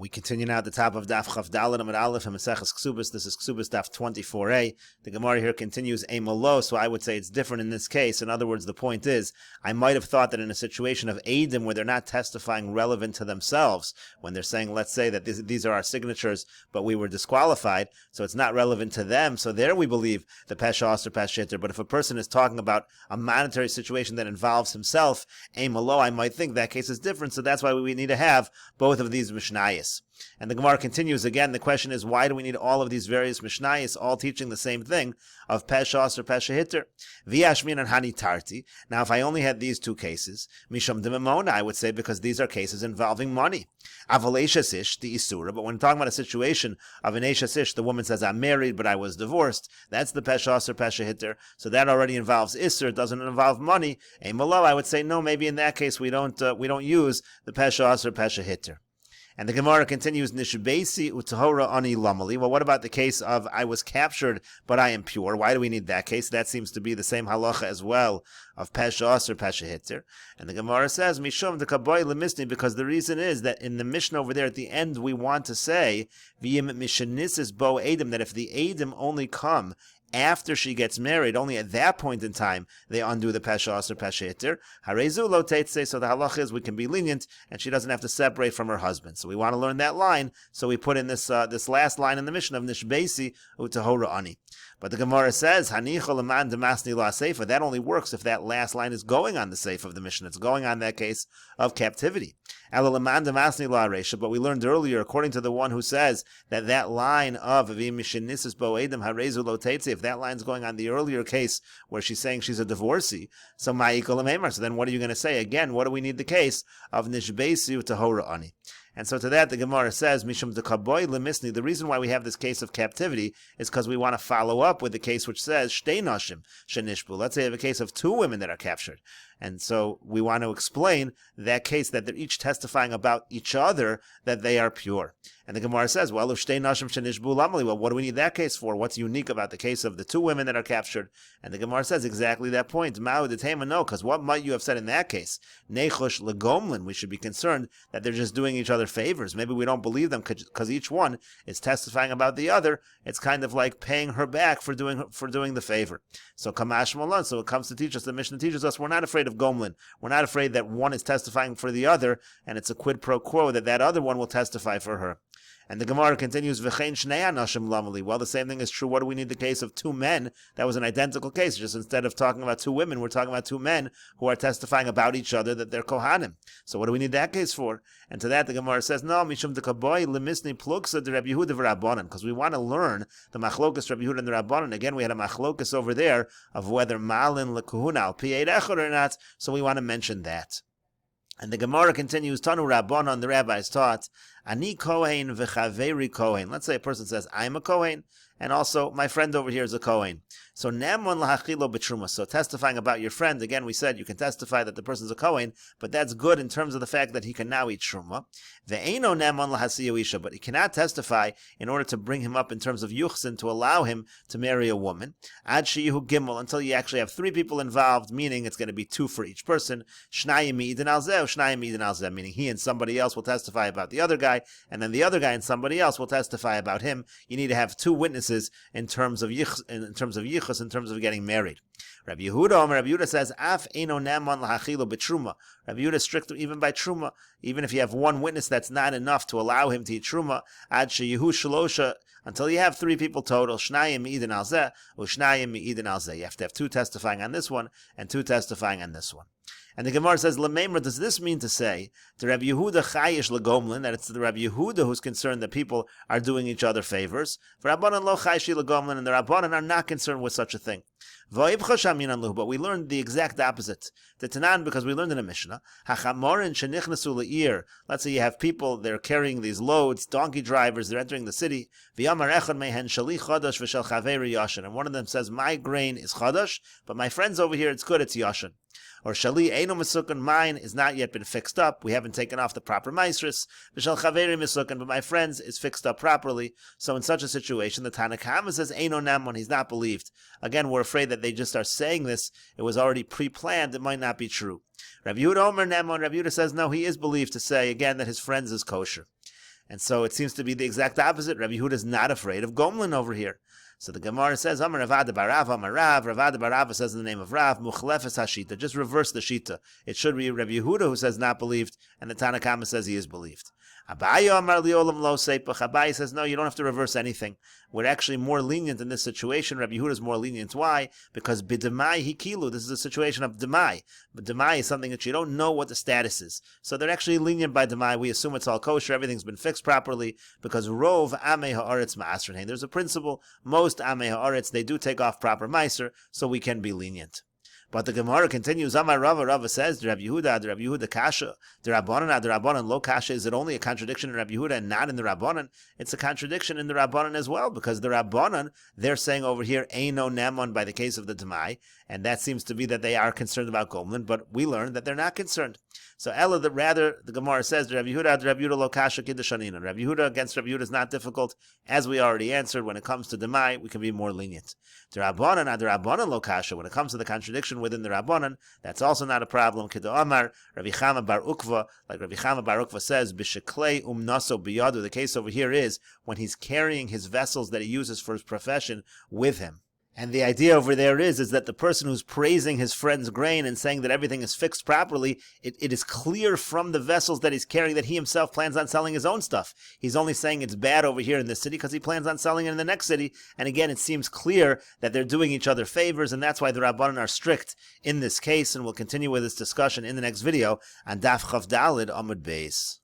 We continue now at the top of Daf Chavdalad Amud Aleph and Mesechet Kesubos. This is Kesubos Daf 24a. The Gemara here continues a malo, so I would say it's different in this case. In other words, the point is, I might have thought that in a situation of Eidim where they're not testifying relevant to themselves, when they're saying, let's say that these are our signatures, but we were disqualified, so it's not relevant to them, so there we believe the Pesha Asr Pesha Hitter. But if a person is talking about a monetary situation that involves himself, a malo, I might think that case is different, so that's why we need to have both of these Mishnayos. And the Gemara continues again. The question is, why do we need all of these various Mishnayos all teaching the same thing of Pesha Asr Pesha Hitter? V'yashmin and Hani Tarti. Now, if I only had these two cases, Mishum Demimona, I would say because these are cases involving money. Aval Eishes Ish, the Isura. But when talking about a situation of an Eishes Ish, the woman says, I'm married, but I was divorced. That's the Pesha Asr Pesha Hitter. So that already involves Isur. It doesn't involve money. A Malo, I would say, no, maybe in that case we don't use the Pesha Asr Pesha Hitter. And the Gemara continues, Nishbeisi utahora ani lamali. Well, what about the case of I was captured, but I am pure? Why do we need that case? That seems to be the same halacha as well of Pesha Asr Pesha Hitter. And the Gemara says, Mishum de kaboy lemisni, because the reason is that in the Mishnah over there at the end, we want to say, V'yim mishanisis bo edim, that if the edim only come after she gets married, only at that point in time, they undo the Pesha Asr Pesha Hitter. Harezu lo teitze, so the halach is we can be lenient, and she doesn't have to separate from her husband. So we want to learn that line, so we put in this last line in the Mishnah of Nishbeisi utahora ani. But the Gemara says, Hanicho leman demasni la seifa. That only works if that last line is going on the seifa of the Mishnah. It's going on that case of captivity. Ela leman demasni la reisha. But we learned earlier, according to the one who says that line of v'mishinisis bo edim harezu lo teitze, if that line's going on the earlier case where she's saying she's a divorcee, so ma'ikol lememar. So then what are you going to say? Again, what do we need the case of nishbeisi utahora ani? And so to that, the Gemara says, Mishum de kaboy lemisni, the reason why we have this case of captivity is because we want to follow up with the case which says, Shtei nashim shenishbu. Let's say you have a case of two women that are captured. And so we want to explain that case that they're each testifying about each other that they are pure. And the Gemara says, well, if Shtei nashim shenishbu lamali, well, what do we need that case for? What's unique about the case of the two women that are captured? And the Gemara says exactly that point. Ma'u detema, no, because what might you have said in that case? Nechosh legomlin, we should be concerned that they're just doing each other favors. Maybe we don't believe them because each one is testifying about the other. It's kind of like paying her back for doing the favor. So kamash malon. So it comes to teach us. The Mishnah teaches us we're not afraid of gomlin. We're not afraid that one is testifying for the other, and it's a quid pro quo that other one will testify for her. And the Gemara continues, V'chein shnei anashim lamali. Well, the same thing is true. What do we need the case of two men? That was an identical case. Just instead of talking about two women, we're talking about two men who are testifying about each other that they're kohanim. So what do we need that case for? And to that, the Gemara says, no, mishum de kaboy lemisni pluksa de Rabbi Yehuda v'Rabbanan, because we want to learn the machlokas Rabbi Yehuda and the Rabbanan. Again, we had a machlokas over there of whether malin lekahuna al piyei echad or not, so we want to mention that. And the Gemara continues, Tanu Rabbanan, the rabbis taught, Ani Kohen v'chaveri Kohen. Let's say a person says, I'm a Kohen, and also my friend over here is a Kohen. So Nemon lahachilo b'truma. So testifying about your friend, again we said you can testify that the person's a Kohen, but that's good in terms of the fact that he can now eat truma. Ve'eno nemon lahasiyu isha, but he cannot testify in order to bring him up in terms of yuchsin, to allow him to marry a woman. Ad sheyihu gimel, until you actually have three people involved, meaning it's going to be two for each person. Shnayim mi'idin al zeh, shnayim mi'idin al zeh, meaning he and somebody else will testify about the other guy, and then the other guy and somebody else will testify about him. You need to have two witnesses in terms of yichus, in terms of getting married. Rabbi Yehuda says, Af eno naman lahachilo b'truma. Rabbi Yehuda is strict even by truma. Even if you have one witness, that's not enough to allow him to eat truma. Ad sheyehu shalosha, until you have three people total. Shnayim mi'idin al zeh, u'shnayim mi'idin al zeh. You have to have two testifying on this one and two testifying on this one. And the Gemara says, Lememra, does this mean to say, the Rabbi Yehuda chayish legomlin, that it's the Rabbi Yehuda who's concerned that people are doing each other favors? For Rabbanan lo chayish legomlin, and the Rabbanan are not concerned with such a thing. But we learned the exact opposite. The Tanan, because we learned in a Mishnah, hachamorin shenichnasu le'ir. Let's say you have people, they're carrying these loads, donkey drivers, they're entering the city. V'yamar echad mehen shali chadash v'shel chaveri yashin. And one of them says, my grain is chadash, but my friend's over here, it's good, it's yashin. Or shali eino misukan, mine is not yet been fixed up. We haven't taken off the proper maestris. V'shel chaveri misukan, but my friend's is fixed up properly. So in such a situation, the Tanakama says eino namon, he's not believed. Again, we're afraid that they just are saying this. It was already pre-planned. It might not be true. Rabbi Yehuda Omer namon. Rabbi Yehuda says no, he is believed to say again that his friend's is kosher. And so it seems to be the exact opposite. Rabbi Yehuda is not afraid of Gomlin over here. So the Gemara says, Amar Ravada Barav, Amar Rav. Ravada Barav says in the name of Rav, Muchlefes Hashita. Just reverse the Shita. It should be Rabbi Yehuda who says not believed, and the Tanna Kama says he is believed. Abaye Amar Liolam Lo Seipach. Abaye says, no, you don't have to reverse anything. We're actually more lenient in this situation. Rabbi Yehuda is more lenient. Why? Because B'demai Hikilu. This is a situation of Demai. But Demai is something that you don't know what the status is. So they're actually lenient by Demai. We assume it's all kosher. Everything's been fixed properly. Because Rov Amei Ha'aretz Ma'asrin. There's a principle. Most Amei Ha'aretz, they do take off proper meiser, so we can be lenient. But the Gemara continues, Amar Rava, Rava says, Rabbi Yehuda kasha, the Rabbanan lo kasha. Is it only a contradiction in Rabbi Yehuda and not in the Rabbanan? It's a contradiction in the Rabbanan as well, because the Rabbanan, they're saying over here, Eino Nemon by the case of the Demai, and that seems to be that they are concerned about Gomlin, but we learned that they're not concerned. So Ella, rather, the Gemara says, Rabbi Yehuda lo kasha kiddushanina. Rabbi Yehuda against Rabbi Yehuda is not difficult. As we already answered, when it comes to Demai, we can be more lenient. The Rabbanan lo kasha. When it comes to the contradiction within the Rabbanan, that's also not a problem. Kedo Amar, Rabbi Chama bar Ukva, like Rabbi Chama bar Ukva says, B'sheklei naso biyadu. The case over here is when he's carrying his vessels that he uses for his profession with him. And the idea over there is that the person who's praising his friend's grain and saying that everything is fixed properly, it is clear from the vessels that he's carrying that he himself plans on selling his own stuff. He's only saying it's bad over here in this city because he plans on selling it in the next city. And again, it seems clear that they're doing each other favors, and that's why the Rabbanan are strict in this case. And we'll continue with this discussion in the next video on Daf Chav Daled Amud Beis.